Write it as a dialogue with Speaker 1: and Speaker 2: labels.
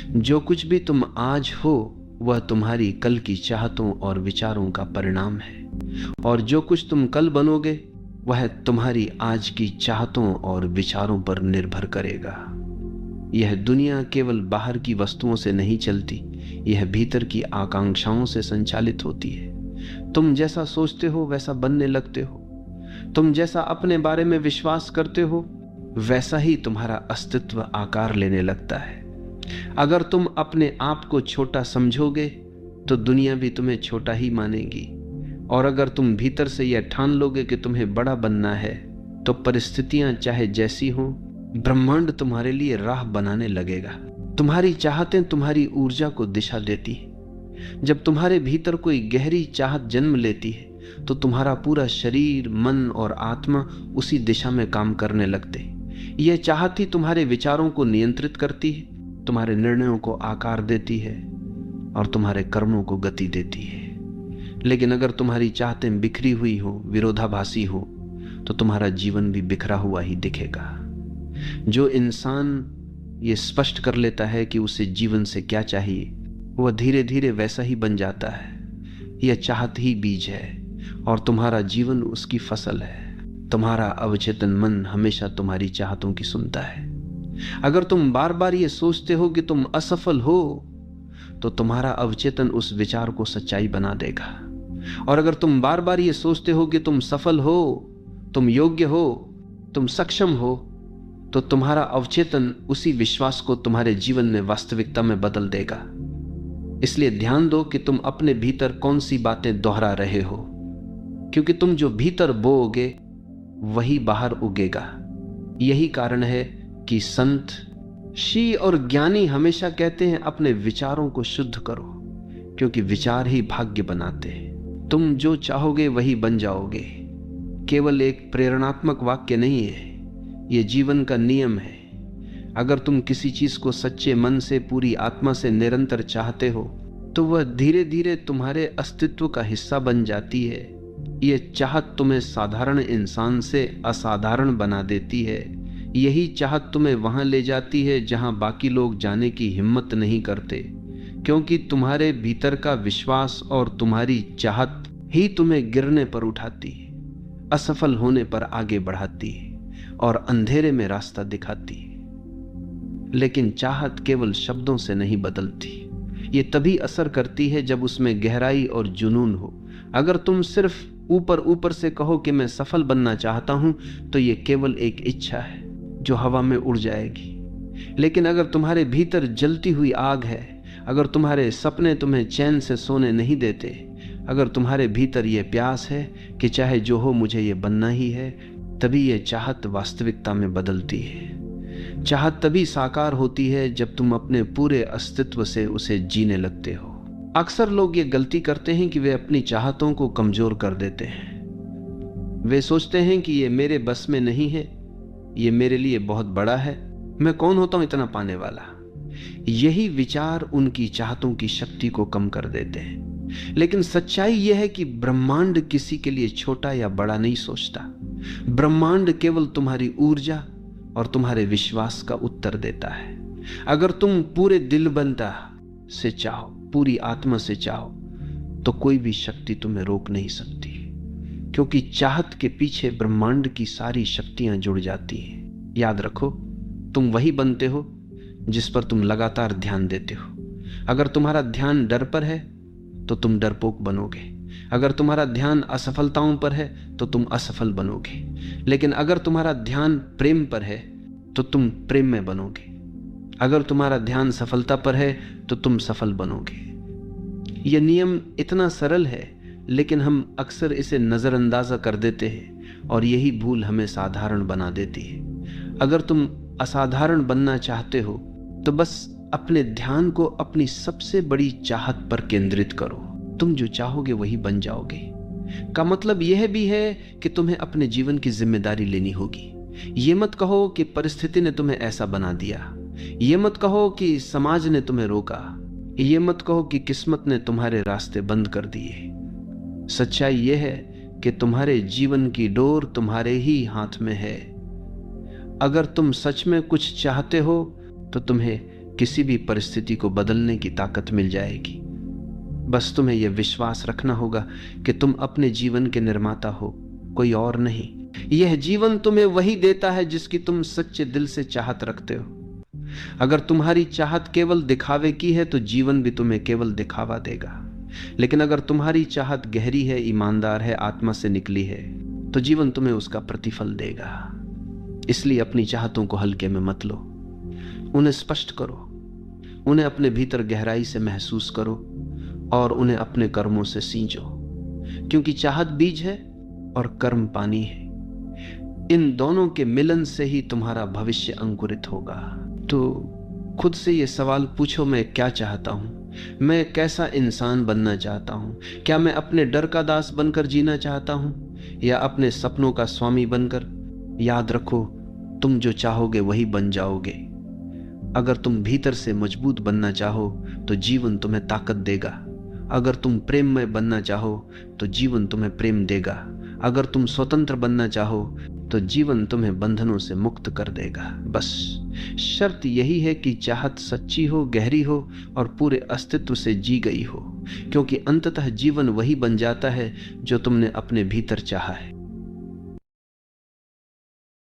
Speaker 1: जो कुछ भी तुम आज हो वह तुम्हारी कल की चाहतों और विचारों का परिणाम है, और जो कुछ तुम कल बनोगे वह तुम्हारी आज की चाहतों और विचारों पर निर्भर करेगा। यह दुनिया केवल बाहर की वस्तुओं से नहीं चलती, यह भीतर की आकांक्षाओं से संचालित होती है। तुम जैसा सोचते हो वैसा बनने लगते हो। तुम जैसा अपने बारे में विश्वास करते हो वैसा ही तुम्हारा अस्तित्व आकार लेने लगता है। अगर तुम अपने आप को छोटा समझोगे तो दुनिया भी तुम्हें छोटा ही मानेगी, और अगर तुम भीतर से यह ठान लोगे कि तुम्हें बड़ा बनना है तो परिस्थितियां चाहे जैसी हों, ब्रह्मांड तुम्हारे लिए राह बनाने लगेगा। तुम्हारी चाहतें तुम्हारी ऊर्जा को दिशा देती है। जब तुम्हारे भीतर कोई गहरी चाहत जन्म लेती है तो तुम्हारा पूरा शरीर, मन और आत्मा उसी दिशा में काम करने लगते हैं। यह चाहत ही तुम्हारे विचारों को नियंत्रित करती है, तुम्हारे निर्णयों को आकार देती है और तुम्हारे कर्मों को गति देती है। लेकिन अगर तुम्हारी चाहतें बिखरी हुई हो, विरोधाभासी हो, तो तुम्हारा जीवन भी बिखरा हुआ ही दिखेगा। जो इंसान ये स्पष्ट कर लेता है कि उसे जीवन से क्या चाहिए, वह धीरे धीरे वैसा ही बन जाता है। यह चाहत ही बीज है और तुम्हारा जीवन उसकी फसल है। तुम्हारा अवचेतन मन हमेशा तुम्हारी चाहतों की सुनता है। अगर तुम बार बार ये सोचते हो कि तुम असफल हो तो तुम्हारा अवचेतन उस विचार को सच्चाई बना देगा, और अगर तुम बार बार ये सोचते हो कि तुम सफल हो, तुम योग्य हो, तुम सक्षम हो, तो तुम्हारा अवचेतन उसी विश्वास को तुम्हारे जीवन में वास्तविकता में बदल देगा। इसलिए ध्यान दो कि तुम अपने भीतर कौन सी बातें दोहरा रहे हो, क्योंकि तुम जो भीतर बोओगे वही बाहर उगेगा। यही कारण है कि संत, ऋषि और ज्ञानी हमेशा कहते हैं अपने विचारों को शुद्ध करो, क्योंकि विचार ही भाग्य बनाते हैं। तुम जो चाहोगे वही बन जाओगे। केवल एक प्रेरणात्मक वाक्य नहीं है, यह जीवन का नियम है। अगर तुम किसी चीज को सच्चे मन से, पूरी आत्मा से निरंतर चाहते हो तो वह धीरे धीरे तुम्हारे अस्तित्व का हिस्सा बन जाती है। यह चाहत तुम्हें साधारण इंसान से असाधारण बना देती है। यही चाहत तुम्हें वहां ले जाती है जहां बाकी लोग जाने की हिम्मत नहीं करते, क्योंकि तुम्हारे भीतर का विश्वास और तुम्हारी चाहत ही तुम्हें गिरने पर उठाती है, असफल होने पर आगे बढ़ाती है और अंधेरे में रास्ता दिखाती है। लेकिन चाहत केवल शब्दों से नहीं बदलती, ये तभी असर करती है जब उसमें गहराई और जुनून हो। अगर तुम सिर्फ ऊपर ऊपर से कहो कि मैं सफल बनना चाहता हूं, तो ये केवल एक इच्छा है जो हवा में उड़ जाएगी। लेकिन अगर तुम्हारे भीतर जलती हुई आग है, अगर तुम्हारे सपने तुम्हें चैन से सोने नहीं देते, अगर तुम्हारे भीतर यह प्यास है कि चाहे जो हो मुझे ये बनना ही है, तभी यह चाहत वास्तविकता में बदलती है। चाहत तभी साकार होती है जब तुम अपने पूरे अस्तित्व से उसे जीने लगते हो। अक्सर लोग ये गलती करते हैं कि वे अपनी चाहतों को कमजोर कर देते हैं। वे सोचते हैं कि ये मेरे बस में नहीं है, ये मेरे लिए बहुत बड़ा है, मैं कौन होता हूं इतना पाने वाला। यही विचार उनकी चाहतों की शक्ति को कम कर देते हैं। लेकिन सच्चाई यह है कि ब्रह्मांड किसी के लिए छोटा या बड़ा नहीं सोचता। ब्रह्मांड केवल तुम्हारी ऊर्जा और तुम्हारे विश्वास का उत्तर देता है। अगर तुम पूरे दिलबंता से चाहो, पूरी आत्मा से चाहो, तो कोई भी शक्ति तुम्हें रोक नहीं सकती, क्योंकि चाहत के पीछे ब्रह्मांड की सारी शक्तियां जुड़ जाती हैं। याद रखो, तुम वही बनते हो जिस पर तुम लगातार ध्यान देते हो। अगर तुम्हारा ध्यान डर पर है तो तुम डरपोक बनोगे। अगर तुम्हारा ध्यान असफलताओं पर है तो तुम असफल बनोगे। लेकिन अगर तुम्हारा ध्यान प्रेम पर है तो तुम प्रेम में बनोगे। अगर तुम्हारा ध्यान सफलता पर है तो तुम सफल बनोगे। यह नियम इतना सरल है, लेकिन हम अक्सर इसे नजरअंदाजा कर देते हैं और यही भूल हमें साधारण बना देती है। अगर तुम असाधारण बनना चाहते हो तो बस अपने ध्यान को अपनी सबसे बड़ी चाहत पर केंद्रित करो। तुम जो चाहोगे वही बन जाओगे। का मतलब यह भी है कि तुम्हें अपने जीवन की जिम्मेदारी लेनी होगी। ये मत कहो कि परिस्थिति ने तुम्हें ऐसा बना दिया। ये मत कहो कि समाज ने तुम्हें रोका। ये मत कहो कि किस्मत ने तुम्हारे रास्ते बंद कर दिए। सच्चाई यह है कि तुम्हारे जीवन की डोर तुम्हारे ही हाथ में है। अगर तुम सच में कुछ चाहते हो तो तुम्हें किसी भी परिस्थिति को बदलने की ताकत मिल जाएगी। बस तुम्हें यह विश्वास रखना होगा कि तुम अपने जीवन के निर्माता हो, कोई और नहीं। यह जीवन तुम्हें वही देता है जिसकी तुम सच्चे दिल से चाहत रखते हो। अगर तुम्हारी चाहत केवल दिखावे की है तो जीवन भी तुम्हें केवल दिखावा देगा, लेकिन अगर तुम्हारी चाहत गहरी है, ईमानदार है, आत्मा से निकली है, तो जीवन तुम्हें उसका प्रतिफल देगा। इसलिए अपनी चाहतों को हल्के में मत लो, उन्हें स्पष्ट करो, उन्हें अपने भीतर गहराई से महसूस करो और उन्हें अपने कर्मों से सींचो, क्योंकि चाहत बीज है और कर्म पानी है। इन दोनों के मिलन से ही तुम्हारा भविष्य अंकुरित होगा। तो खुद से ये सवाल पूछो, मैं क्या चाहता हूं? मैं कैसा इंसान बनना चाहता हूं? क्या मैं अपने डर का दास बनकर जीना चाहता हूं या अपने सपनों का स्वामी बनकर? याद रखो, तुम जो चाहोगे वही बन जाओगे। अगर तुम भीतर से मजबूत बनना चाहो तो जीवन तुम्हें ताकत देगा। अगर तुम प्रेममय बनना चाहो तो जीवन तुम्हें प्रेम देगा। अगर तुम स्वतंत्र बनना चाहो तो जीवन तुम्हें बंधनों से मुक्त कर देगा। बस शर्त यही है कि चाहत सच्ची हो, गहरी हो और पूरे अस्तित्व से जी गई हो, क्योंकि अंततः जीवन वही बन जाता है जो तुमने अपने भीतर चाहा है।